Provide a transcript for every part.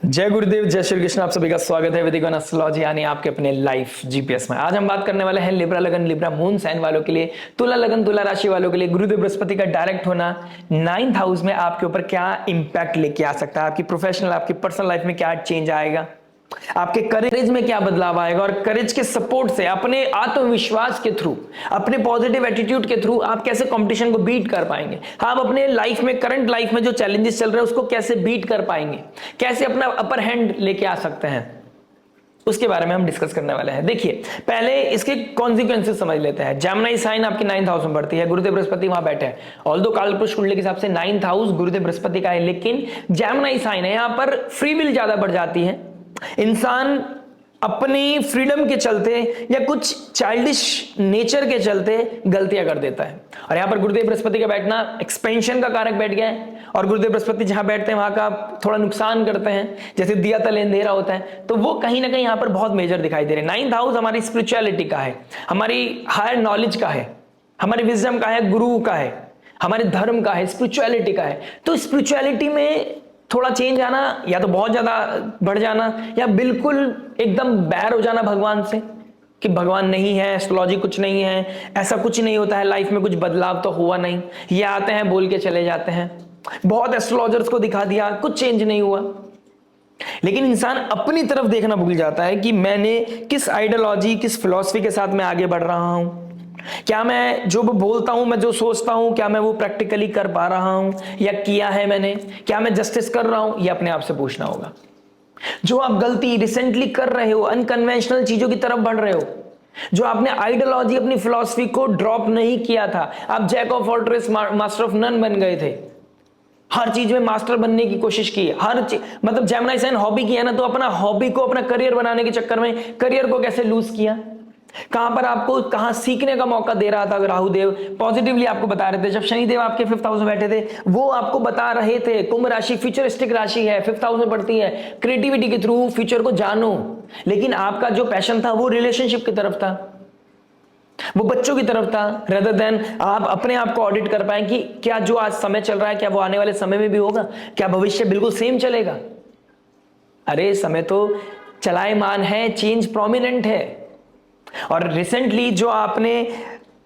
जय गुरुदेव, जय श्री कृष्ण। आप सभी का स्वागत है वैदिक एस्ट्रोलॉजी यानी आपके अपने लाइफ जीपीएस में। आज हम बात करने वाले हैं लिब्रा लगन, लिब्रा मून साइन वालों के लिए, तुला लगन, तुला राशि वालों के लिए गुरुदेव बृहस्पति का डायरेक्ट होना 9th हाउस में आपके ऊपर क्या इंपैक्ट लेके आ सकता है, आपकी प्रोफेशनल, आपकी पर्सनल लाइफ में क्या चेंज आएगा, आपके करेज में क्या बदलाव आएगा और करेज के सपोर्ट से, अपने आत्मविश्वास के थ्रू, अपने पॉजिटिव एटीट्यूड के थ्रू आप कैसे कंपटीशन को बीट कर पाएंगे, आप अपने लाइफ में, करंट लाइफ में जो चैलेंजेस चल रहे हैं उसको कैसे बीट कर पाएंगे, कैसे अपना अपर हैंड लेके आ सकते हैं, उसके बारे में हम डिस्कस करने वाले हैं। देखिए, पहले इसके कॉन्सिक्वेंसेस समझ लेते हैं। जेमिनी साइन आपकी 9th हाउस में पड़ती है, गुरुदेव बृहस्पति वहां बैठे हैं। ऑल्दो कालपुरुष कुंडली के हिसाब से 9th हाउस गुरुदेव बृहस्पति का है, लेकिन जेमिनी साइन है, यहां पर फ्री विल ज्यादा बढ़ जाती है। इंसान अपनी फ्रीडम के चलते या कुछ चाइल्डिश नेचर के चलते गलतियां कर देता है, और यहां पर गुरुदेव बृहस्पति का बैठना एक्सपेंशन का कारक बैठ गया है, और गुरुदेव बृहस्पति जहां बैठते हैं वहां का थोड़ा नुकसान करते हैं, जैसे दिया तले अंधेरा होता है, तो वो कहीं ना कहीं यहां पर बहुत मेजर दिखाई दे रहे हैं। 9th हाउस हमारी स्पिरिचुअलिटी का है, हमारी हायर नॉलेज का है, हमारी विजडम का है, गुरु का है, हमारे धर्म का है, स्पिरिचुअलिटी का है। तो स्पिरिचुअलिटी में थोड़ा चेंज आना, या तो बहुत ज्यादा बढ़ जाना, या बिल्कुल एकदम बैर हो जाना भगवान से कि भगवान नहीं है, एस्ट्रोलॉजी कुछ नहीं है, ऐसा कुछ नहीं होता है, लाइफ में कुछ बदलाव तो हुआ नहीं, ये आते हैं बोल के चले जाते हैं, बहुत एस्ट्रोलॉजर्स को दिखा दिया, कुछ चेंज नहीं हुआ। लेकिन इंसान अपनी तरफ देखना भूल जाता है कि मैंने किस आइडियोलॉजी, किस फिलॉसफी के साथ मैं आगे बढ़ रहा हूं, क्या मैं जो बोलता हूं, मैं जो सोचता हूं, क्या मैं वो प्रैक्टिकली कर पा रहा हूं या किया है मैंने, क्या मैं जस्टिस कर रहा हूं, ये अपने आप से पूछना होगा। जो आप गलती रिसेंटली कर रहे हो, अनकन्वेंशनल चीजों की तरफ बढ़ रहे हो, जो आपने आइडियोलॉजी, अपनी फिलॉसफी को ड्रॉप नहीं किया था, आप jack of all trades master of none बन गए थे, हर चीज में मास्टर बनने की कोशिश की, हर चीज, मतलब जेमिनी साइन हॉबी किया ना, तो अपना हॉबी को अपना करियर बनाने के चक्कर में करियर को कैसे लूज किया, कहां पर आपको कहां सीखने का मौका दे रहा था। राहुदेव पॉजिटिवली आपको बता रहे थे, जब शनिदेव आपके 5th हाउस में बैठे थे वो आपको बता रहे थे, कुंभ राशि फ्यूचरिस्टिक राशि है, 5th हाउस में पड़ती है, क्रिएटिविटी के थ्रू फ्यूचर को जानो, लेकिन आपका जो पैशन था वो रिलेशनशिप की तरफ था, वो बच्चों की तरफ था, रेदर देन आप अपने आप को ऑडिट कर पाए कि क्या जो आज समय चल रहा है क्या वो आने वाले समय में भी होगा, क्या भविष्य बिल्कुल सेम चलेगा। अरे समय तो चलायमान है, चेंज प्रोमिनेंट है। और रिसेंटली जो आपने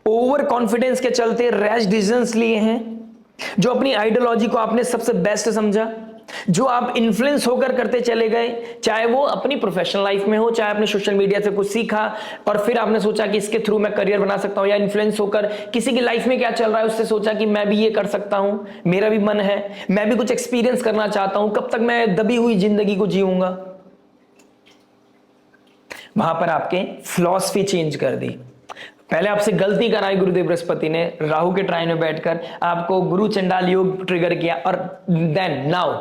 ओवर कॉन्फिडेंस के चलते रैश डिसीजंस लिए हैं, जो अपनी आइडियोलॉजी को आपने सबसे बेस्ट समझा, जो आप इन्फ्लुएंस होकर करते चले गए, चाहे वो अपनी प्रोफेशनल लाइफ में हो, चाहे आपने सोशल मीडिया से कुछ सीखा और फिर आपने सोचा कि इसके थ्रू मैं करियर बना सकता हूं, या इन्फ्लुएंस होकर किसी की लाइफ में क्या चल रहा है उससे सोचा कि मैं भी ये कर सकता हूं, मेरा भी मन है, मैं भी कुछ एक्सपीरियंस करना चाहता हूं, कब तक मैं दबी हुई जिंदगी को जीऊंगा। वहां पर आपके फिलॉसफी चेंज कर दी। पहले आपसे गलती कराई गुरुदेव बृहस्पति ने, राहु के ट्राइन में बैठकर आपको गुरु चंडाल योग ट्रिगर किया, और देन नाउ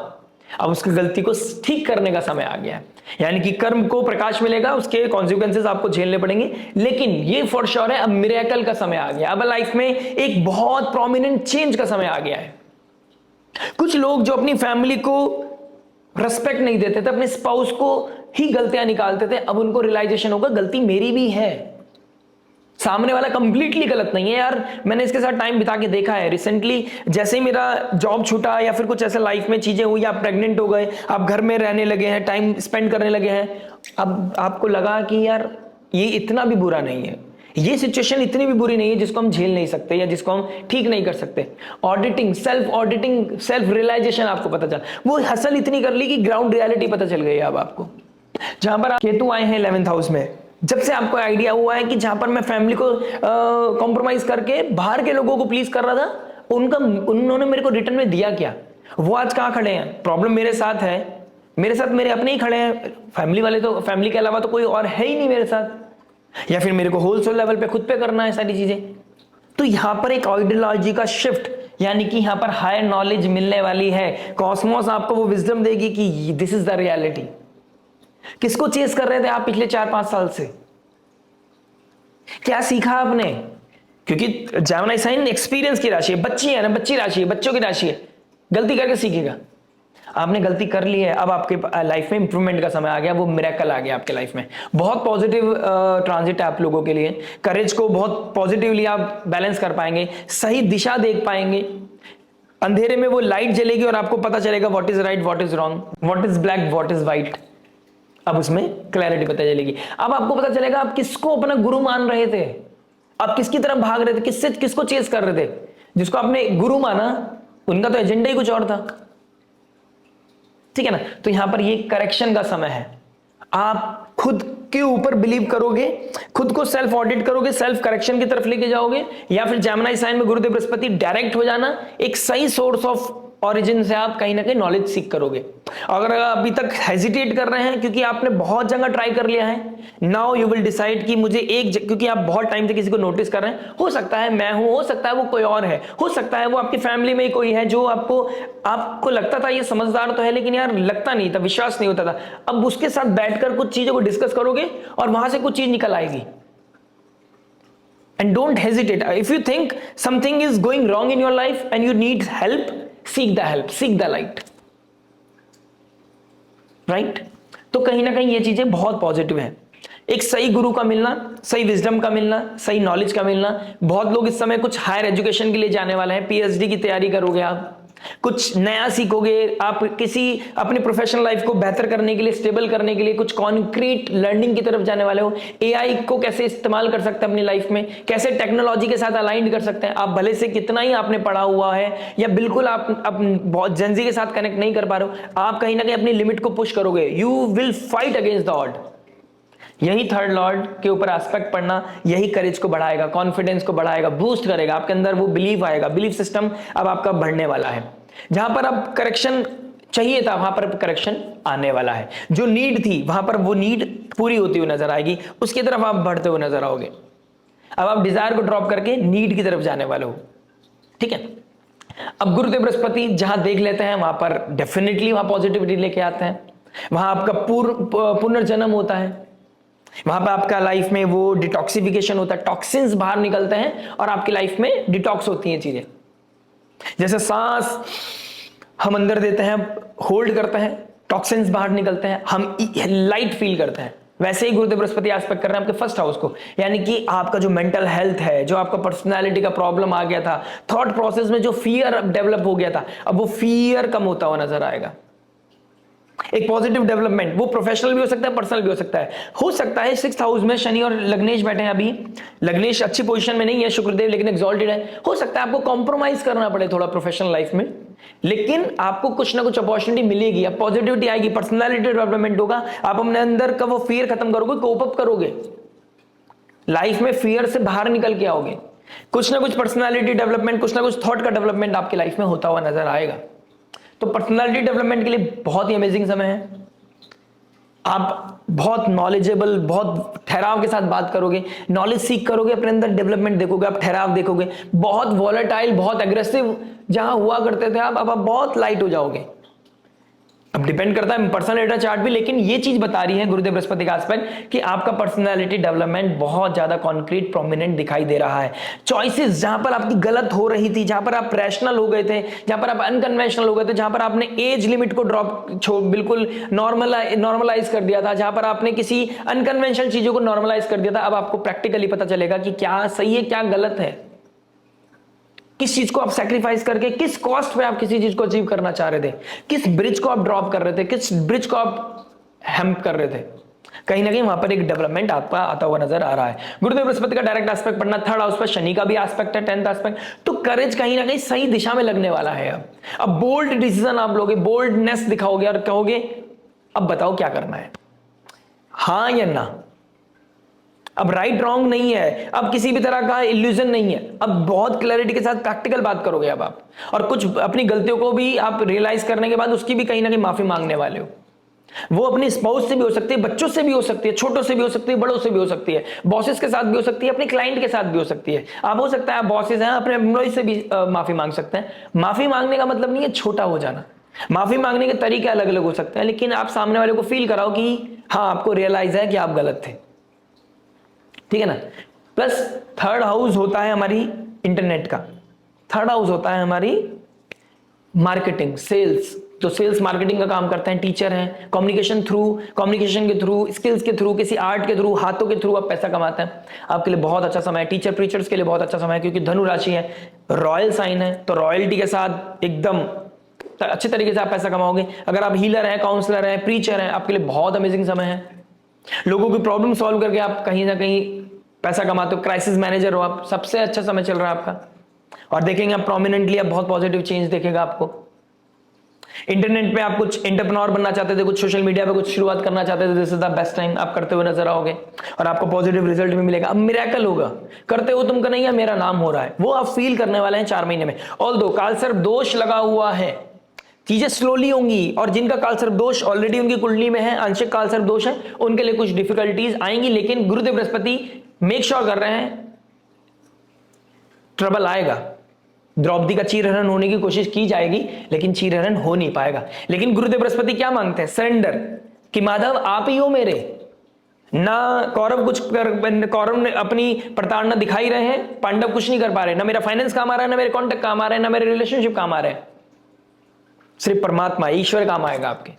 अब उसकी गलती को ठीक करने का समय आ गया है, यानी कि कर्म को प्रकाश मिलेगा, उसके कॉन्सिक्वेंसेस आपको झेलने पड़ेंगे, लेकिन ये फॉर श्योर है अब मिरेकल का समय आ गया, अब लाइफ में एक बहुत प्रोमिनेंट चेंज का समय आ गया है। कुछ लोग जो अपनी फैमिली को रेस्पेक्ट नहीं देते थे, अपने स्पाउस को ही गलतियां निकालते थे, अब उनको रियलाइजेशन होगा गलती मेरी भी है, सामने वाला कंप्लीटली गलत नहीं है। यार मैंने इसके साथ टाइम बिता के देखा है, रिसेंटली जैसे ही मेरा जॉब छूटा या फिर कुछ ऐसे लाइफ में चीजें हुई, आप प्रेग्नेंट हो गए, आप घर में रहने लगे हैं, टाइम स्पेंड करने लगे हैं, अब आपको लगा कि यार ये इतना भी बुरा नहीं है, ये सिचुएशन इतनी भी बुरी नहीं है जिसको हम झेल नहीं सकते या जिसको हम ठीक नहीं कर सकते। Auditing, self auditing, self realization आपको पता चला, वो हसल इतनी कर ली कि ग्राउंड रियलिटी पता चल गई अब आपको। जहां पर केतु आए हैं 11th हाउस में, जब से आपको आइडिया हुआ है कि जहां पर मैं फैमिली को कॉम्प्रोमाइज करके बाहर के लोगों को प्लीज कर रहा था, उन्होंने मेरे को रिटर्न में दिया क्या, वो आज कहां खड़े हैं। प्रॉब्लम मेरे साथ है, मेरे साथ मेरे अपने ही खड़े हैं, फैमिली वाले तो, फैमिली के अलावा तो कोई और है ही नहीं मेरे साथ, या फिर मेरे को होलसेल लेवल पे खुद पे करना है सारी चीजें। तो यहां पर एक आइडियोलॉजी का शिफ्ट, यानी कि यहां पर हायर नॉलेज मिलने वाली है, कॉस्मोस आपको वो विजडम देगी कि दिस इज द रियलिटी। किसको चेस कर रहे थे आप पिछले 4-5 साल से, क्या सीखा आपने, क्योंकि जेमिनी साइन एक्सपीरियंस की राशि है, बच्ची है ना, बच्ची राशि है, बच्चों की राशि है, गलती करके सीखेगा। आपने गलती कर ली है, अब आपके लाइफ में इंप्रूवमेंट का समय आ गया, वो मिरेकल आ गया आपके लाइफ में, बहुत पॉजिटिव ट्रांजिट है आप लोगों के लिए, करेज को बहुत पॉजिटिवली आप बैलेंस कर पाएंगे, सही दिशा देख पाएंगे, अंधेरे में वो लाइट जलेगी और आपको पता चलेगा what is right, what is wrong, what is black, what is white. अब उसमें क्लैरिटी पता चलेगी। अब आपको पता चलेगा आप किसको अपना गुरु मान रहे थे, आप किसकी तरफ भाग रहे थे, किसको चेस कर रहे थे। जिसको आपने गुरु माना उनका तो एजेंडा ही कुछ और था, ठीक है ना। तो यहां पर ये करेक्शन का समय है। आप खुद के ऊपर बिलीव करोगे, खुद को सेल्फ ऑडिट करोगे, सेल्फ करेक्शन की तरफ लेके जाओगे, या फिर जेमिनी साइन में गुरुदेव बृहस्पति डायरेक्ट हो जाना, एक सही सोर्स ऑफ ओरिजिन से आप कहीं ना कहीं नॉलेज सीख करोगे। अगर अभी तक हेजिटेट कर रहे हैं क्योंकि आपने बहुत जगह ट्राई कर लिया है, नाउ यू विल डिसाइड कि मुझे क्योंकि आप बहुत टाइम से किसी को नोटिस कर रहे हैं, हो सकता है मैं हूं, हो सकता है वो कोई और है, हो सकता है वो आपकी फैमिली में ही कोई है जो आपको लगता था ये समझदार तो है, लेकिन यार लगता नहीं था, विश्वास नहीं होता था। अब उसके साथ बैठकर कुछ चीजों को डिस्कस करोगे और वहां से कुछ चीज निकल आएगी। And don't hesitate. If you think something is going wrong in your life and you need help, seek the help, seek the light. Right? तो कहीं ना कहीं ये चीजें बहुत पॉजिटिव है। एक सही गुरु का मिलना, सही विजडम का मिलना, सही नॉलेज का मिलना। बहुत लोग इस समय कुछ हायर एजुकेशन के लिए जाने वाले हैं, पीएचडी की तैयारी करोगे आप, कुछ नया सीखोगे, आप किसी अपनी प्रोफेशनल लाइफ को बेहतर करने के लिए, स्टेबल करने के लिए कुछ कॉन्क्रीट लर्निंग की तरफ जाने वाले हो। एआई को कैसे इस्तेमाल कर सकते हैं अपनी लाइफ में, कैसे टेक्नोलॉजी के साथ अलाइंड कर सकते हैं। आप भले से कितना ही आपने पढ़ा हुआ है या बिल्कुल आप बहुत जेंजी के साथ कनेक्ट नहीं कर पा रहे हो, आप कहीं ना कहीं अपनी लिमिट को पुश करोगे। You will fight against the odd. यही थर्ड लॉर्ड के ऊपर एस्पेक्ट पढ़ना, यही करेज को बढ़ाएगा, कॉन्फिडेंस को बढ़ाएगा, बूस्ट करेगा, आपके अंदर वो बिलीव आएगा। बिलीफ सिस्टम अब आपका बढ़ने वाला है। जहां पर अब करेक्शन चाहिए था वहां पर करेक्शन आने वाला है। जो नीड थी वहां पर वो नीड पूरी होती हुई नजर आएगी, उसकी तरफ आप बढ़ते हुए नजर आओगे। अब आप डिजायर को ड्रॉप करके नीड की तरफ जाने वाले हो, ठीक है। अब गुरुदेव बृहस्पति जहां देख लेते हैं वहां पर डेफिनेटली वहां पॉजिटिविटी लेके आते हैं, वहां आपका पुनर्जन्म होता है, वहां पर आपका लाइफ में वो डिटॉक्सिफिकेशन होता है, टॉक्सिन्स बाहर निकलते हैं और आपकी लाइफ में डिटॉक्स होती हैं चीजें। जैसे सांस हम अंदर देते हैं, होल्ड करते हैं, टॉक्सिन्स बाहर निकलते हैं, हम लाइट फील करते हैं, वैसे ही गुरुदेव बृहस्पति एस्पेक्ट कर रहे हैं आपके फर्स्ट हाउस को। यानी कि आपका जो मेंटल हेल्थ है, जो आपका पर्सनालिटी का प्रॉब्लम आ गया था, थॉट प्रोसेस में जो फियर डेवलप हो गया था, अब वो फियर कम होता हुआ नजर आएगा। एक पॉजिटिव डेवलपमेंट, वो प्रोफेशनल भी हो सकता है, पर्सनल भी हो सकता है। हो सकता है 6th हाउस में शनि और लग्नेश बैठे हैं। अभी लग्नेश अच्छी पोजीशन में नहीं है, शुक्रदेव लेकिन एक्सॉल्टेड है। हो सकता है आपको कॉम्प्रोमाइज करना पड़े थोड़ा प्रोफेशनल लाइफ में, लेकिन आपको कुछ ना कुछ अपॉर्चुनिटी मिलेगी, अब पॉजिटिविटी आएगी, पर्सनैलिटी डेवलपमेंट होगा, आप अपने अंदर का वो फियर खत्म करोगे, कोप अप करोगे, लाइफ में फियर से बाहर निकल के आओगे। कुछ ना कुछ पर्सनैलिटी डेवलपमेंट, कुछ ना कुछ थॉट का डेवलपमेंट आपकी लाइफ में होता हुआ नजर आएगा। तो पर्सनालिटी डेवलपमेंट के लिए बहुत ही अमेजिंग समय है। आप बहुत नॉलेजेबल, बहुत ठहराव के साथ बात करोगे, नॉलेज सीख करोगे, अपने अंदर डेवलपमेंट देखोगे, आप ठहराव देखोगे। बहुत वॉलेटाइल, बहुत एग्रेसिव जहां हुआ करते थे आप, अब आप बहुत लाइट हो जाओगे। अब डिपेंड करता है पर्सनैलिटी चार्ट भी, लेकिन ये चीज बता रही है गुरुदेव बृहस्पति का एस्पेक्ट कि आपका पर्सनैलिटी डेवलपमेंट बहुत ज्यादा कॉन्क्रीट, प्रोमिनेंट दिखाई दे रहा है। चॉइसेस जहां पर आपकी गलत हो रही थी, जहां पर आप रैशनल हो गए थे, जहां पर आप अनकन्वेंशनल हो गए थे, जहां पर आपने एज लिमिट को बिल्कुल नॉर्मलाइज कर दिया था, जहां पर आपने किसी अनकन्वेंशनल चीजों को नॉर्मलाइज कर दिया था, अब आपको प्रैक्टिकली पता चलेगा कि क्या सही है, क्या गलत है, किस चीज को आप सैक्रिफाइस करके, किस कॉस्ट पे आप किसी चीज को अचीव करना चाह रहे थे, किस ब्रिज को आप ड्रॉप कर रहे थे, किस ब्रिज को आप हेम्प कर रहे थे। कहीं ना कहीं वहां पर एक डेवलपमेंट आपका आता हुआ नजर आ रहा है। गुरुदेव बृहस्पति का डायरेक्ट एस्पेक्ट पढ़ना, थर्ड हाउस पर शनि का भी एस्पेक्ट है, 10th एस्पेक्ट, तो करेज कहीं ना कहीं सही दिशा में लगने वाला है। अब बोल्ड डिसीजन आप लोगे, बोल्डनेस दिखाओगे और कहोगे अब बताओ क्या करना है, हाँ या ना। अब राइट रॉन्ग नहीं है, अब किसी भी तरह का इल्यूजन नहीं है, अब बहुत क्लैरिटी के साथ प्रैक्टिकल बात करोगे अब आप, और कुछ अपनी गलतियों को भी आप रियलाइज करने के बाद उसकी भी कहीं ना कहीं माफी मांगने वाले हो। वो अपनी स्पाउस से भी हो सकती है, बच्चों से भी हो सकती है, छोटों से भी हो सकती है, बड़ों से भी हो सकती है, बॉसेस के साथ भी हो सकती है, अपने क्लाइंट के साथ भी हो सकती है। आप हो सकता है आप बॉसेस हैं, अपने एम्प्लॉय से भी माफी मांग सकते हैं। माफी मांगने का मतलब नहीं है छोटा हो जाना, माफी मांगने के तरीके अलग अलग हो सकते हैं, लेकिन आप सामने वाले को फील कराओ कि हाँ आपको रियलाइज है कि आप गलत थे, ठीक है ना। प्लस थर्ड हाउस होता है हमारी इंटरनेट का, थर्ड हाउस होता है हमारी मार्केटिंग, सेल्स, तो सेल्स मार्केटिंग का काम करते हैं, टीचर हैं, कम्युनिकेशन के थ्रू, स्किल्स के थ्रू, किसी आर्ट के थ्रू, हाथों के थ्रू आप पैसा कमाते हैं, आपके लिए बहुत अच्छा समय है। टीचर प्रीचर्स के लिए बहुत अच्छा समय है, क्योंकि धनु राशि है, रॉयल साइन है, तो रॉयल्टी के साथ एकदम अच्छे तरीके से आप पैसा कमाओगे। अगर आप हीलर हैं, काउंसलर हैं, प्रीचर हैं, आपके लिए बहुत अमेजिंग समय है। लोगों की प्रॉब्लम सॉल्व करके आप कहीं ना कहीं पैसा कमाते हो, क्राइसिस मैनेजर हो आप, सबसे अच्छा समय चल रहा है आपका। और देखेंगे आप प्रोमिनेंटली, आप बहुत पॉजिटिव चेंज देखेगा आपको। इंटरनेट पे आप कुछ एंटरप्रेन्योर बनना चाहते थे, कुछ सोशल मीडिया पे कुछ शुरुआत करना चाहते थे, this is the best time, आप करते हुए नजर आओगे और आपको पॉजिटिव रिजल्ट भी मिलेगा। अब मिरेकल होगा, करते हो तुम का नहीं है, मेरा नाम हो रहा है, वो आप फील करने वाले हैं 4 महीने में। ऑल्दो कालसर्प दोष लगा हुआ है, चीजें स्लोली होंगी, और जिनका कालसर्प दोष ऑलरेडी उनकी कुंडली में है, आंशिक कालसर्प दोष है, उनके लिए कुछ डिफिकल्टीज आएंगी, लेकिन गुरुदेव बृहस्पति मेक श्योर कर रहे हैं ट्रबल आएगा। द्रौपदी का चीरहरण होने की कोशिश की जाएगी, लेकिन चीरहरण हो नहीं पाएगा। लेकिन गुरुदेव बृहस्पति क्या मांगते हैं? सरेंडर, कि माधव आप ही हो मेरे, ना कौरव कौरव ने अपनी प्रताड़ना दिखाई रहे हैं, पांडव कुछ नहीं कर पा रहे, ना मेरा फाइनेंस काम आ रहा है, ना मेरे कॉन्टेक्ट काम आ रहे हैं, ना मेरे रिलेशनशिप काम आ रहे हैं, सिर्फ परमात्मा ईश्वर काम आएगा आपके।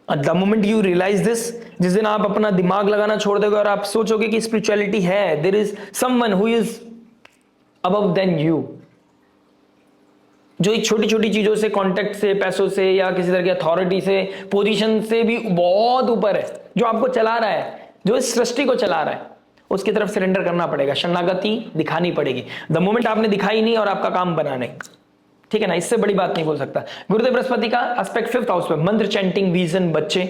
The moment you realize this, जिस दिन आप अपना दिमाग लगाना छोड़ दोगे और आप सोचोगे कि स्पिरिचुअलिटी है, there is someone who is above than you, जो एक छोटी छोटी चीजों से, कॉन्टेक्ट से, पैसों से, या किसी तरह की अथॉरिटी से, पोजीशन से भी बहुत ऊपर है, जो आपको चला रहा है, जो इस सृष्टि को चला रहा है, उसकी तरफ सरेंडर करना पड़ेगा, शरणागति दिखानी पड़ेगी। द मोमेंट आपने दिखाई नहीं और आपका काम बना नहीं, ठीक है ना, इससे बड़ी बात नहीं बोल सकता। गुरुदेव बृहस्पति का एस्पेक्ट 5th हाउस पे, मंत्र चैंटिंग, विजन, बच्चे,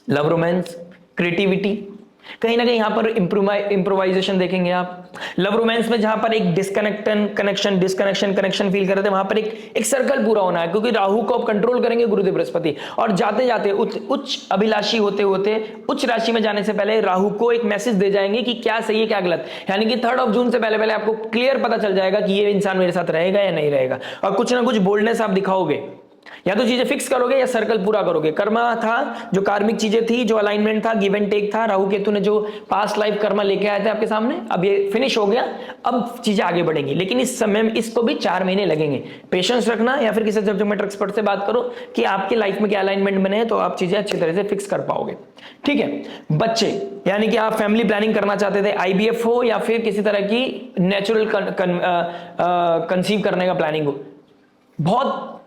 लव, रोमांस, क्रिएटिविटी, कहीं ना कहीं यहां पर इंप्रोवाइजेशन देखेंगे आप। लव रोमांस में जहां पर एक डिस्कनेक्शन फील कर रहे थे, वहां पर एक सर्कल पूरा होना है, क्योंकि राहु को आप कंट्रोल करेंगे गुरुदेव बृहस्पति, और जाते जाते उच्च अभिलाषी होते होते उच्च राशि में जाने से पहले राहु को एक मैसेज दे जाएंगे कि क्या सही है क्या गलत, यानी कि 3 जून से पहले आपको क्लियर पता चल जाएगा कि ये इंसान मेरे साथ रहेगा या नहीं रहेगा, और कुछ ना कुछ बोल्डनेस आप दिखाओगे, या तो चीजें फिक्स करोगे या सर्कल पूरा करोगे। कर्मा था, जो कार्मिक चीजें थी, जो अलाइनमेंट था, गिव एंड टेक था, राहु केतु ने जो पास्ट लाइफ कर्मा लेके आए थे आपके सामने, अब ये फिनिश हो गया, अब चीजें आगे बढ़ेंगी, लेकिन इस समय में इसको भी 4 महीने लगेंगे। पेशेंस रखना, या फिर किसी सब्जेक्ट मैटर एक्सपर्ट से बात करो कि आपके लाइफ में क्या अलाइनमेंट बने हैं, तो आप चीजें अच्छी तरह से फिक्स कर पाओगे, ठीक है। बच्चे, यानी कि आप फैमिली प्लानिंग करना चाहते थे, IVF हो या फिर किसी तरह की नेचुरल कंसीव करने का प्लानिंग हो,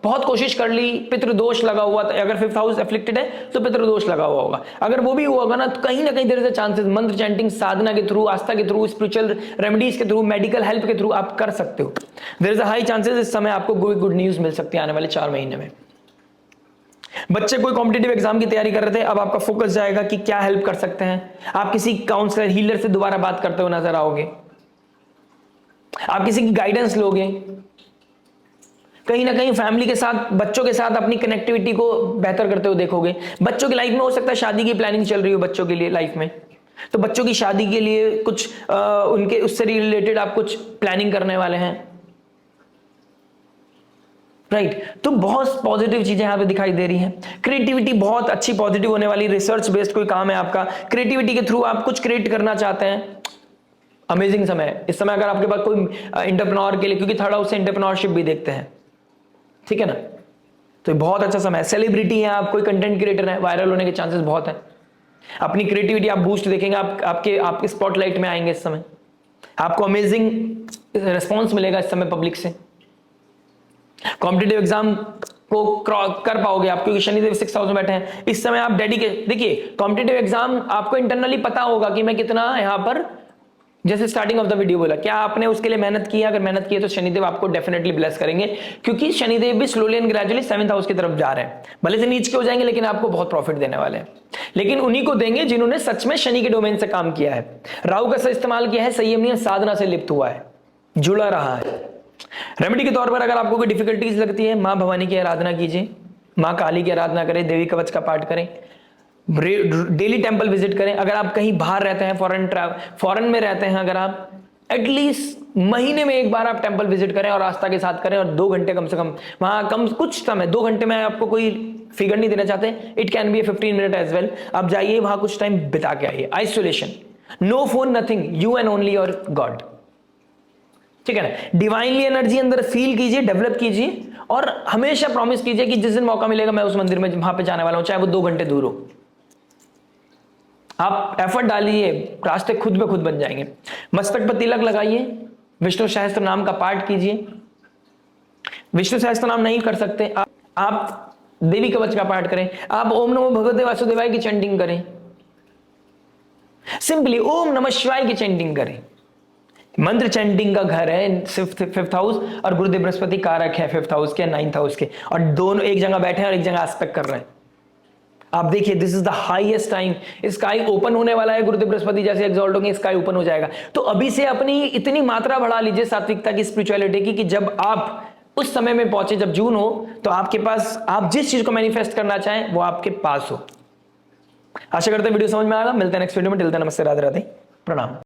बहुत कोशिश कर ली, पितृदोष लगा हुआ था, अगर 5th हाउस एफ्लिक्टेड है तो पितृदोष लगा हुआ होगा, अगर वो भी हुआ होगा ना, तो कहीं ना कहीं देयर इज अ चांसेस मंत्र चैंटिंग, साधना के थ्रू, आस्था के थ्रू, स्पिरिचुअल रेमेडीज के थ्रू, मेडिकल हेल्प के थ्रू आप कर सकते हो। There is a high chances इस समय आपको गुड न्यूज मिल सकती है आने वाले 4 महीने में। बच्चे कोई कॉम्पिटिटिव एग्जाम की तैयारी कर रहे थे, अब आपका फोकस जाएगा कि क्या हेल्प कर सकते हैं, आप किसी काउंसलर, हीलर से दोबारा बात करते हुए नजर आओगे, आप किसी की गाइडेंस लोगे, कहीं ना कहीं फैमिली के साथ, बच्चों के साथ अपनी कनेक्टिविटी को बेहतर करते हुए देखोगे। बच्चों की लाइफ में हो सकता है शादी की प्लानिंग चल रही हो बच्चों के लिए लाइफ में, तो बच्चों की शादी के लिए कुछ उनके उससे रिलेटेड आप कुछ प्लानिंग करने वाले हैं, राइट। तो बहुत पॉजिटिव चीजें यहां पे दिखाई दे रही हैं। क्रिएटिविटी बहुत अच्छी पॉजिटिव होने वाली, रिसर्च बेस्ड कोई काम है आपका, क्रिएटिविटी के थ्रू आप कुछ क्रिएट करना चाहते हैं, अमेजिंग समय है इस समय। अगर आपके पास कोई एंटरप्रेन्योर के लिए, क्योंकि 3rd हाउस से एंटरप्रेन्योरशिप भी देखते हैं, ठीक है ना, तो बहुत अच्छा समय है। सेलिब्रिटी है आप, कोई कंटेंट क्रिएटर है, वायरल होने के चांसेस बहुत हैं। अपनी क्रिएटिविटी आप बूस्ट देखेंगे, आपके स्पॉटलाइट में आएंगे इस समय, आपको अमेजिंग रिस्पॉन्स मिलेगा इस समय पब्लिक से। कॉम्पिटिटिव एग्जाम को कर पाओगे आप, क्योंकि शनिदेव 6th हाउस में बैठे हैं इस समय। आप डेडिकेट, देखिए कॉम्पिटिटिव एग्जाम आपको इंटरनली पता होगा कि मैं कितना यहां पर, जैसे स्टार्टिंग ऑफ द वीडियो बोला, क्या आपने उसके लिए मेहनत की है, अगर मेहनत की है तो शनिदेव आपको डेफिनेटली ब्लेस करेंगे, क्योंकि शनिदेव भी slowly and gradually 7th house की तरफ जा रहे हैं, भले से नीच के हो जाएंगे लेकिन आपको बहुत प्रॉफिट देने वाले हैं, लेकिन उन्हीं को देंगे जिन्होंने सच में शनि के डोमेन से काम किया है, राहु का इस्तेमाल किया है, संयम साधना से लिप्त हुआ है, जुड़ा रहा है। रेमेडी के तौर पर अगर आपको कोई डिफिकल्टीज लगती है, मां भवानी की आराधना कीजिए, मां काली की आराधना करें, देवी कवच का पाठ करें, डेली टेंपल विजिट करें। अगर आप कहीं बाहर रहते हैं, फॉरेन में रहते हैं, अगर आप एटलीस्ट महीने में 1 बार आप टेंपल विजिट करें और आस्था के साथ करें, और 2 घंटे कम से कम वहां, कुछ समय 2 घंटे में आपको कोई फिगर नहीं देना चाहते, it can be 15 minute as well, आप जाइए वहां कुछ टाइम बिता के आइए। Isolation, no phone, nothing, you and only your god, ठीक है ना। डिवाइनली एनर्जी अंदर फील कीजिए, डेवलप कीजिए, और हमेशा प्रॉमिस कीजिए कि जिस दिन मौका मिलेगा मैं उस मंदिर में वहां पे जाने वाला हूं, चाहे वो 2 घंटे दूर हो। आप एफर्ट डालिए, रास्ते खुद ब खुद बन जाएंगे। मस्तक पर तिलक लगाइए, विष्णु सहस्त्र नाम का पाठ कीजिए। विष्णु सहस्त्र नाम नहीं कर सकते आप देवी कवच का पाठ करें, आप ओम नमो भगवते वासुदेवाय की चैंटिंग करें, सिंपली ओम नमः शिवाय की चैंटिंग करें। मंत्र चैंटिंग का घर है फिफ्थ हाउस, और गुरुदेव बृहस्पति कारक है 5th हाउस के 9th हाउस के, और दोनों एक जगह बैठे हैं और एक जगह एस्पेक्ट कर रहे हैं। आप देखिए, this is the highest time. Sky open होने वाला है, गुरुदेव बृहस्पति जैसे एग्जॉल्ट होंगे स्काई ओपन हो जाएगा। तो अभी से अपनी इतनी मात्रा बढ़ा लीजिए सात्विकता की, स्पिरिचुअलिटी की, कि जब आप उस समय में पहुंचे, जब जून हो, तो आपके पास आप जिस चीज को मैनिफेस्ट करना चाहें वो आपके पास हो। आशा करते हैं वीडियो समझ में आएगा। मिलते हैं नेक्स्ट वीडियो में। टिल देन नमस्ते, राधे राधे, प्रणाम।